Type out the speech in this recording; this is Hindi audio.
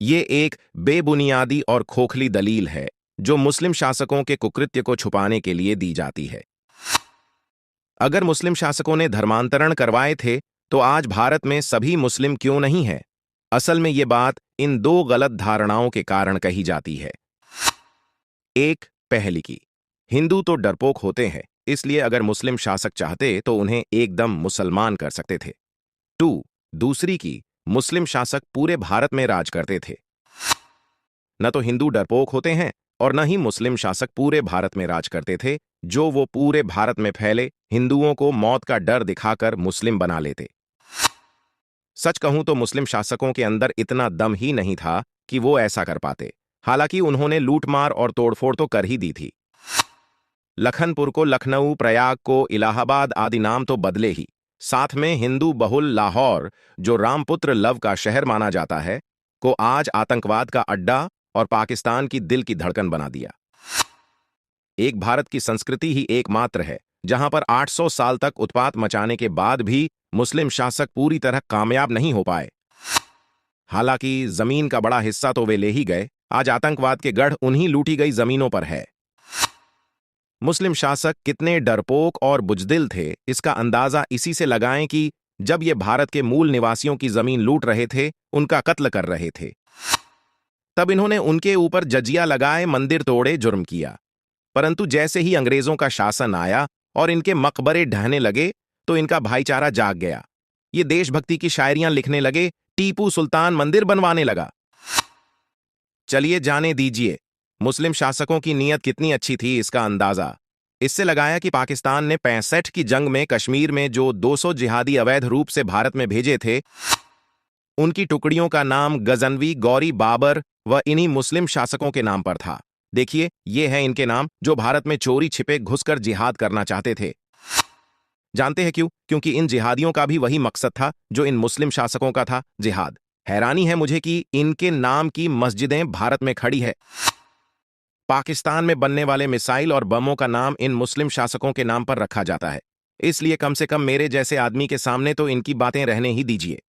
ये एक बेबुनियादी और खोखली दलील है जो मुस्लिम शासकों के कुकृत्य को छुपाने के लिए दी जाती है। अगर मुस्लिम शासकों ने धर्मांतरण करवाए थे तो आज भारत में सभी मुस्लिम क्यों नहीं हैं? असल में ये बात इन दो गलत धारणाओं के कारण कही जाती है। एक, पहली की, हिंदू तो डरपोक होते हैं, इसलिए अगर मुस्लिम शासक चाहते तो उन्हें एकदम मुसलमान कर सकते थे। टू, दूसरी की, मुस्लिम शासक पूरे भारत में राज करते थे। न तो हिंदू डरपोक होते हैं और न ही मुस्लिम शासक पूरे भारत में राज करते थे, जो वो पूरे भारत में फैले हिंदुओं को मौत का डर दिखाकर मुस्लिम बना लेते। सच कहूं तो मुस्लिम शासकों के अंदर इतना दम ही नहीं था कि वो ऐसा कर पाते। हालांकि उन्होंने लूटमार और तोड़फोड़ तो कर ही दी थी। लखनपुर को लखनऊ, प्रयाग को इलाहाबाद आदि नाम तो बदले ही, साथ में हिंदू बहुल लाहौर, जो रामपुत्र लव का शहर माना जाता है, को आज आतंकवाद का अड्डा और पाकिस्तान की दिल की धड़कन बना दिया। एक भारत की संस्कृति ही एकमात्र है जहां पर 800 साल तक उत्पात मचाने के बाद भी मुस्लिम शासक पूरी तरह कामयाब नहीं हो पाए। हालांकि जमीन का बड़ा हिस्सा तो वे ले ही गए, आज आतंकवाद के गढ़ उन्हीं लूटी गई जमीनों पर है। मुस्लिम शासक कितने डरपोक और बुजदिल थे, इसका अंदाजा इसी से लगाएं कि जब ये भारत के मूल निवासियों की जमीन लूट रहे थे, उनका कत्ल कर रहे थे, तब इन्होंने उनके ऊपर जजिया लगाए, मंदिर तोड़े, जुर्म किया। परंतु जैसे ही अंग्रेजों का शासन आया और इनके मकबरे ढहने लगे तो इनका भाईचारा जाग गया। ये देशभक्ति की शायरियां लिखने लगे, टीपू सुल्तान मंदिर बनवाने लगा। चलिए जाने दीजिए मुस्लिम शासकों की नीयत कितनी अच्छी थी, इसका अंदाजा इससे लगाया कि पाकिस्तान ने 65 की जंग में कश्मीर में जो 200 जिहादी अवैध रूप से भारत में भेजे थे, उनकी टुकड़ियों का नाम गजनवी, गौरी, बाबर व इन्हीं मुस्लिम शासकों के नाम पर था। देखिए, ये हैं इनके नाम जो भारत में चोरी छिपे घुसकर जिहाद करना चाहते थे। जानते हैं क्यों? क्योंकि इन जिहादियों का भी वही मकसद था जो इन मुस्लिम शासकों का था, जिहाद। हैरानी है मुझे कि इनके नाम की मस्जिदें भारत में खड़ी है। पाकिस्तान में बनने वाले मिसाइल और बमों का नाम इन मुस्लिम शासकों के नाम पर रखा जाता है। इसलिए कम से कम मेरे जैसे आदमी के सामने तो इनकी बातें रहने ही दीजिए।